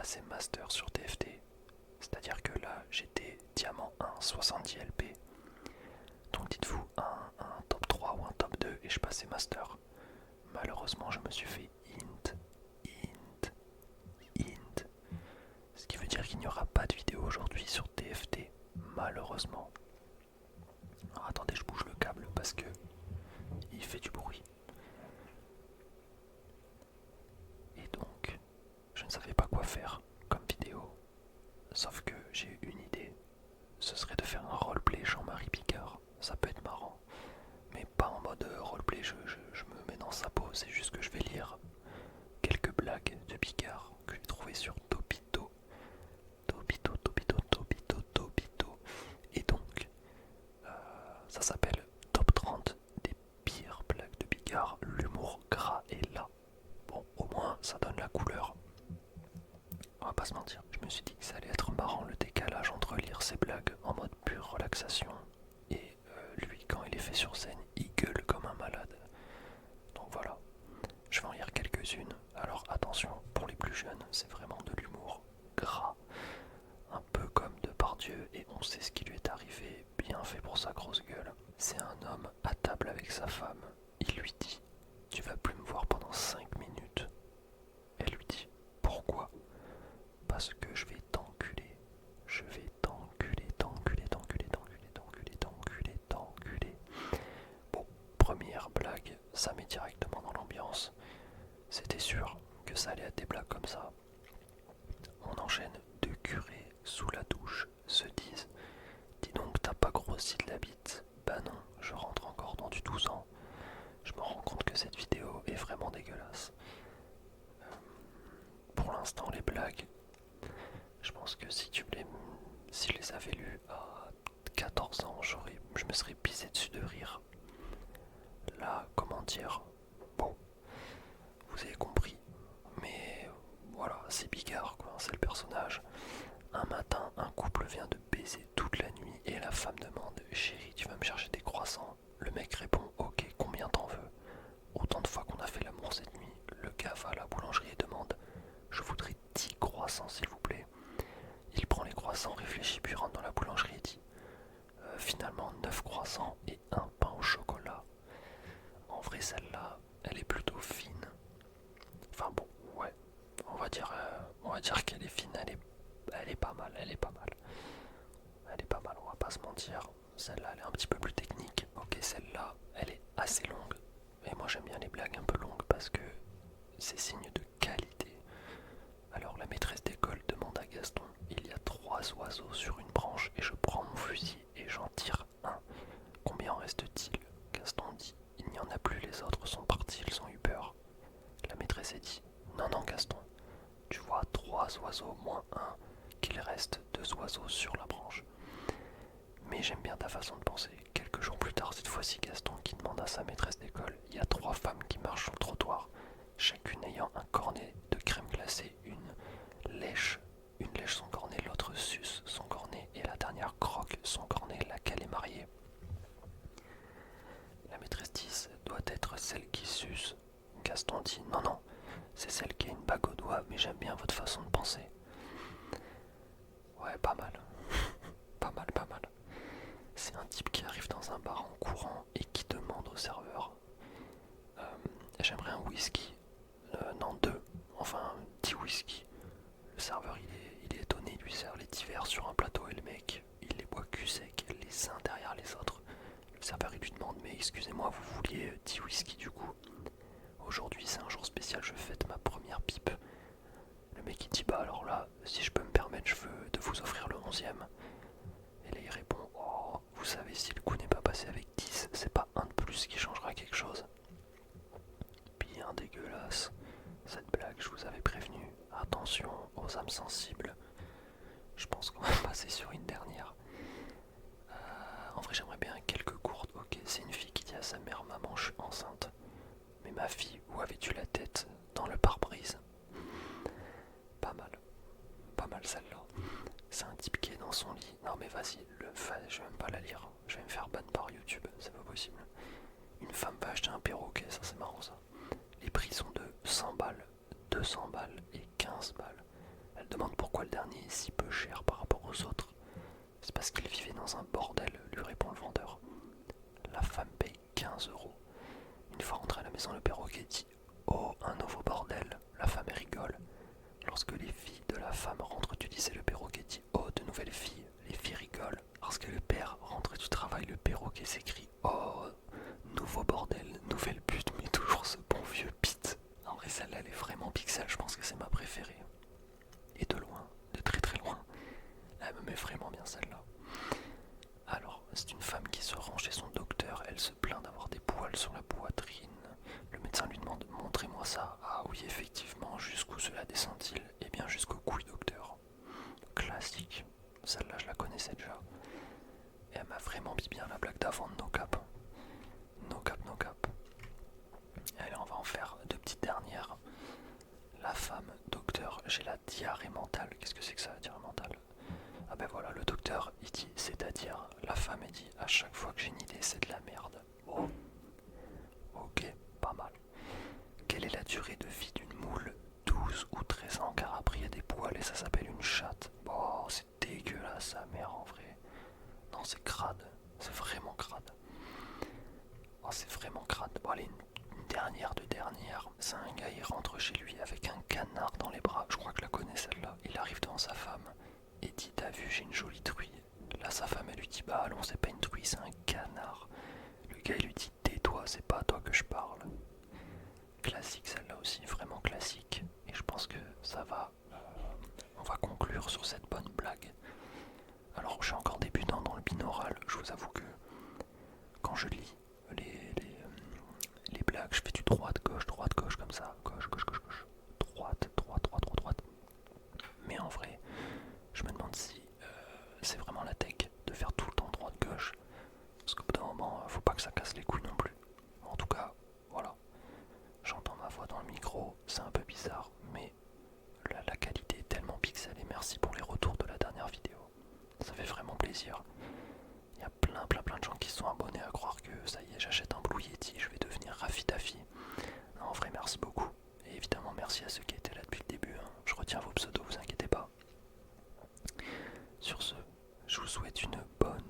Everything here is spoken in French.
passer master sur TFT. C'est-à-dire que là, j'étais diamant 1, 70 LP. Donc dites-vous un top 3 ou un top 2 et je passais master. Malheureusement, je me suis fait int, int. Ce qui veut dire qu'il n'y aura pas de vidéo aujourd'hui sur TFT, malheureusement. Alors attendez, je bouge le câble parce que il fait du bruit. Et donc, je ne savais pas quoi faire comme vidéo. Sauf que j'ai eu une idée. Ce serait de faire un roleplay Jean-Marie Picard. Ça peut être marrant. Mais pas en mode roleplay, je me mets dans sa peau. C'est juste que je vais lire quelques blagues de Picard que j'ai trouvées sur Topito. Topito. Et donc, ça s'appelle Top 30 des pires blagues de Picard. L'humour gras est là. Bon, au moins, ça donne la couleur. On va pas se mentir. Je me suis dit que ça allait être marrant le décalage entre lire ses blagues en mode pure relaxation et lui, quand il est fait sur scène, il gueule comme un malade. Donc voilà, je vais en lire quelques-unes. Alors attention, pour les plus jeunes, c'est vraiment de l'humour gras. Un peu comme Depardieu et on sait ce qui lui est arrivé, bien fait pour sa grosse gueule. C'est un homme à table avec sa femme. Il lui dit: tu vas plus me voir pendant 5 minutes. Elle lui dit: pourquoi? Parce que je vais t'enculer. Je vais t'enculer. Bon, première blague, ça met directement dans l'ambiance. C'était sûr que ça allait être des blagues comme ça. On enchaîne. Deux curés sous la douche se disent: dis donc, t'as pas grossi de la bite? Bah non, je rentre encore dans du 12 ans. Je me rends compte que cette vidéo est vraiment dégueulasse. Pour l'instant, les blagues, je pense que si je les avais lues à 14 ans, je me serais pissé dessus de rire. Là, comment dire, bon, vous avez compris, mais voilà, c'est Bigard, quoi, c'est le personnage. Un matin, un couple vient de baiser toute la nuit et la femme demande: chérie, tu vas me chercher des croissants? Le mec répond: ok, combien t'en veux? Autant de fois qu'on a fait l'amour cette nuit, le gars va à la boulangerie et demande: je voudrais 10 croissants s'il vous plaît. Il prend les croissants, réfléchit, puis rentre dans la boulangerie et dit: finalement 9 croissants et un pain au chocolat. En vrai, celle-là, elle est plutôt fine. Enfin bon, ouais, on va dire qu'elle est fine, elle est pas mal, on va pas se mentir. Celle-là, elle est un petit peu plus technique. Ok, celle-là, elle est assez longue. Et moi, j'aime bien les blagues un peu longues parce que c'est signe de qualité. Alors, la maîtresse d'école demande à Gaston: il y a 3 oiseaux sur une branche et je prends mon fusil et j'en tire un. Combien en reste-t-il? Gaston dit: il n'y en a plus, les autres sont partis, ils ont eu peur. La maîtresse a dit: non, non, Gaston, tu vois 3 oiseaux moins un, qu'il reste 2 oiseaux sur la branche. Mais j'aime bien ta façon de penser. Quelques jours plus tard, cette fois-ci, Gaston qui demande à sa maîtresse d'école: il y a 3 femmes qui marchent sur le trottoir, chacune ayant un cornet de crème glacée. Une lèche son cornet, l'autre suce son cornet et la dernière croque son cornet. Laquelle est mariée? La maîtresse dit: doit être celle qui suce. Gaston dit: non, non, c'est celle qui a une bague au doigt, mais j'aime bien votre façon de penser. Ouais, pas mal. Pas mal. C'est un type qui arrive dans un bar en courant et qui demande au serveur: j'aimerais un whisky. Non, 2. Enfin, 10 whisky. Le serveur, il est étonné, il lui sert les 10 verres sur un plateau et le mec, il les boit cul sec, les uns derrière les autres. Le serveur, il lui demande: mais excusez-moi, vous vouliez 10 whisky du coup? Aujourd'hui, c'est un jour spécial, je fête ma première pipe. Le mec, il dit: bah alors là, si je peux me permettre, je veux de vous offrir le 11e. Et là, il répond: oh, vous savez, si le coup n'est pas passé avec 10, c'est pas un de plus qui changera quelque chose. Bien dégueulasse. Cette blague, je vous avais prévenu. Attention aux âmes sensibles. Je pense qu'on va passer sur une dernière. En vrai, j'aimerais bien quelques courtes. Ok, c'est une fille qui dit à sa mère: maman, je suis enceinte. Mais ma fille, où avais-tu la tête? Dans le pare-brise. Pas mal celle-là. C'est un type qui est dans son lit. Non mais vas-y, je vais même pas la lire. Je vais me faire ban par YouTube, c'est pas possible. Une femme va acheter un perroquet, ça c'est marrant ça. Les prix sont de 100 balles, 200 balles et 15 balles. Elle Elle demande pourquoi le dernier est si peu cher par rapport aux autres. C'est parce qu'il vivait dans un bordel, lui répond le vendeur. La femme paye 15 €. Une fois rentrée à la maison, le perroquet dit « Oh, un nouveau bordel !» La femme rigole. Lorsque les filles de la femme rentrent du lycée, le perroquet dit « Oh, de nouvelles filles !» Les filles rigolent. Lorsque le père rentre du travail, le perroquet s'écrie « Oh, nouveau bordel, nouvelle pute, mais toujours ce bon vieux Pete !» En vrai, celle-là, elle est vraiment pixel, je pense que c'est ma préférée. Et de loin, de très très loin. Elle me met vraiment bien celle-là. Alors, c'est une femme qui se rend chez son docteur, elle se plaint d'avoir des poils sur la poitrine. Le médecin lui demande « Montrez-moi ça ». Ah oui, effectivement, jusqu'où cela descend-il? Eh bien, jusqu'au couille, docteur. Classique. Celle-là, je la connaissais déjà. Et elle m'a vraiment mis bien la blague d'avant de No Cap. No Cap, No Cap. Allez, on va en faire deux petites dernières. La femme, docteur, j'ai la diarrhée mentale. Qu'est-ce que c'est que ça, la diarrhée mentale? Ah ben voilà, le docteur, il dit, c'est-à-dire, la femme, elle dit, à chaque fois que j'ai une idée, c'est de la merde. Oh, ok, pas mal. Quelle est la durée de vie d'une moule? 12 ou 13 ans, car après il y a des poils et ça s'appelle une chatte. Oh, c'est dégueulasse, sa mère, en vrai. Non, c'est crade, c'est vraiment crade. Oh, c'est vraiment crade. Bon, allez, une dernière de dernière. C'est un gars, il rentre chez lui avec un canard dans les bras. Je crois que je la connais celle-là. Il arrive devant sa femme et dit, t'as vu, j'ai une jolie truie. Là, sa femme, elle lui dit, bah allons, c'est pas une truie, c'est un canard. Le gars, il lui dit, tais-toi, c'est pas à toi que je parle. Classique celle-là aussi, vraiment classique. Et je pense que ça va. On va conclure sur cette bonne blague. Alors, je suis encore débutant dans le binaural. Je vous avoue que quand je lis les blagues, je fais du droite, gauche comme ça. Gauche, gauche, gauche, gauche. Droite, droite, droite, droite, droite. Mais en vrai, je me demande si c'est vraiment la tech de faire tout le temps droite-gauche. Parce qu'au bout d'un moment, faut pas que ça casse les couilles non plus. En tout cas, voilà. J'entends ma voix dans le micro, c'est un peu bizarre, mais la qualité est tellement pixelée. Merci pour les retours de la dernière vidéo. Ça fait vraiment plaisir. Il y a plein de gens qui se sont abonnés à croire que ça y est, j'achète un Blue Yeti, je vais devenir Rafi Tafi. En vrai, merci beaucoup. Et évidemment, merci à ceux qui étaient là depuis le début. Hein. Je retiens vos pseudos, vous inquiétez pas. Sur ce, je vous souhaite une bonne